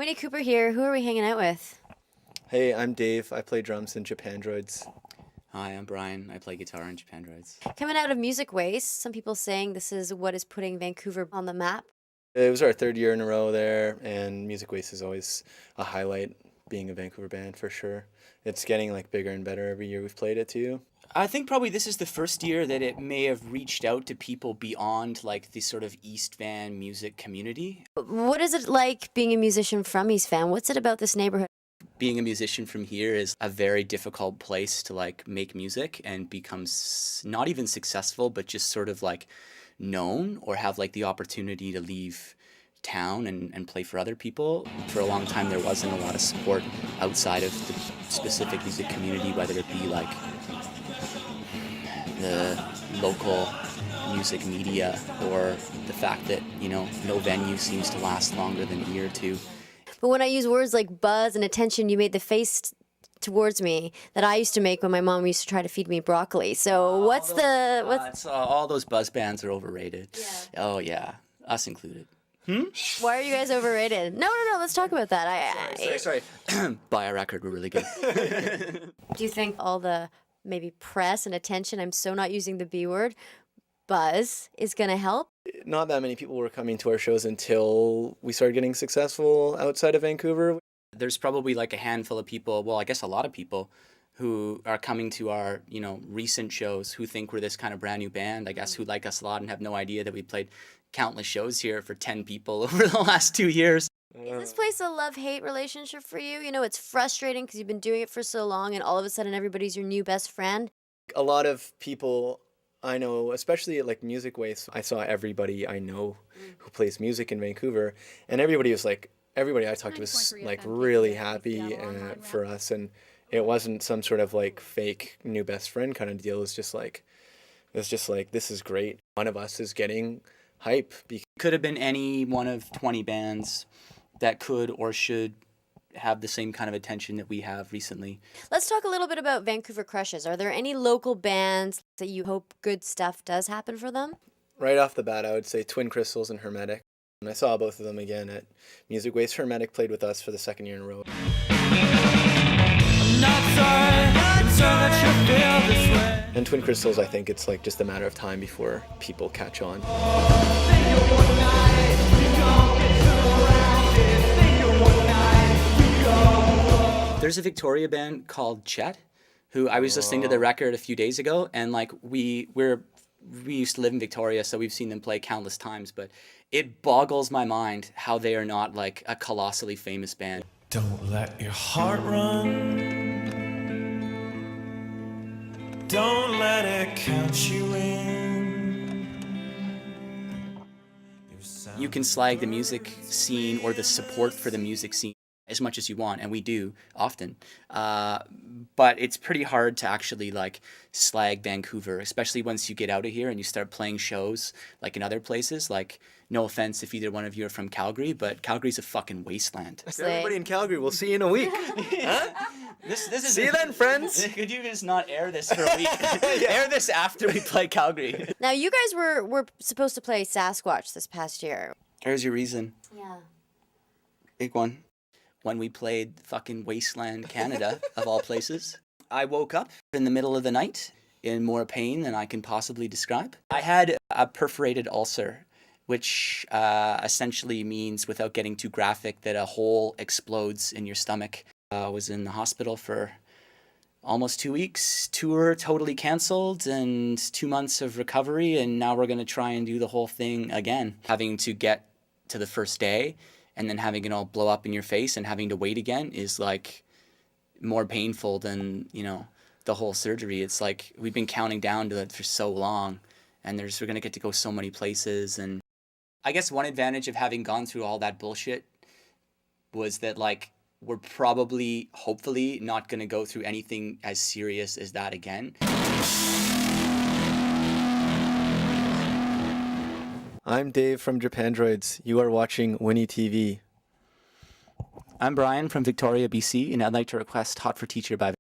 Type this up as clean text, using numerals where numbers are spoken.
Winnie Cooper here. Who are we hanging out with? Hey, I'm Dave. I play drums in Japandroids. Hi, I'm Brian. I play guitar in Japandroids. Coming out of Music Waste, some people saying this is what is putting Vancouver on the map. It was our third year in a row there, and Music Waste is always a highlight, being a Vancouver band for sure. It's getting like bigger and better every year we've played it too. I think probably this is the first year that it may have reached out to people beyond like the sort of East Van music community. What is it like being a musician from East Van? What's it about this neighborhood? Being a musician from here is a very difficult place to like make music and become not even successful, but just sort of like known or have like the opportunity to leave town and play for other people. For a long time there wasn't a lot of support outside of the specific music community, whether it be like the local music media or the fact that, you know, no venue seems to last longer than a year or two. But when I use words like buzz and attention, you made the face towards me that I used to make when my mom used to try to feed me broccoli. So what's all those buzz bands are overrated. Yeah. Oh yeah, us included. Why are you guys overrated? No. Let's talk about that. Sorry. Buy a record, we're really good. Do you think all the maybe press and attention, I'm so not using the B word, buzz is going to help? Not that many people were coming to our shows until we started getting successful outside of Vancouver. There's probably like a handful of people, well, I guess a lot of people who are coming to our, recent shows who think we're this kind of brand new band, I guess, who like us a lot and have no idea that we played countless shows here for 10 people over the last 2 years. Is this place a love-hate relationship for you? You know, it's frustrating because you've been doing it for so long and all of a sudden everybody's your new best friend. A lot of people I know, especially at like Music Waste, I saw everybody I know who plays music in Vancouver, and everybody I talked to was like really happy for us, and it wasn't some sort of like fake new best friend kind of deal. It was just like this is great. One of us is getting hype. Could have been any one of 20 bands that could or should have the same kind of attention that we have recently. Let's talk a little bit about Vancouver crushes. Are there any local bands that you hope good stuff does happen for them? Right off the bat, I would say Twin Crystals and Hermetic. And I saw both of them again at Music Waste. Hermetic played with us for the second year in a row. And Twin Crystals, I think it's like just a matter of time before people catch on. There's a Victoria band called Chet, who I was listening to the record a few days ago, and like we used to live in Victoria, so we've seen them play countless times, but it boggles my mind how they are not like a colossally famous band. Don't let your heart run. Don't let it count you in. You can slag the music scene or the support for the music scene as much as you want, and we do often, but it's pretty hard to actually like slag Vancouver, especially once you get out of here and you start playing shows like in other places. Like, no offense if either one of you are from Calgary, but Calgary's a fucking wasteland. Everybody in Calgary, we'll see you in a week. Huh? This is See you then, friends. Could you just not air this for a week? Air this after we play Calgary. Now, you guys were supposed to play Sasquatch this past year. Here's your reason. Yeah. Big one. When we played fucking Wasteland, Canada, of all places. I woke up in the middle of the night in more pain than I can possibly describe. I had a perforated ulcer, which essentially means, without getting too graphic, that a hole explodes in your stomach. I was in the hospital for almost 2 weeks. Tour totally canceled and 2 months of recovery, and now we're going to try and do the whole thing again. Having to get to the first day and then having it all blow up in your face and having to wait again is like more painful than, the whole surgery. It's like we've been counting down to it for so long, and we're going to get to go so many places. And I guess one advantage of having gone through all that bullshit was that like we're probably, hopefully, not going to go through anything as serious as that again. I'm Dave from Japandroids. You are watching Winnie TV. I'm Brian from Victoria, BC, and I'd like to request Hot for Teacher by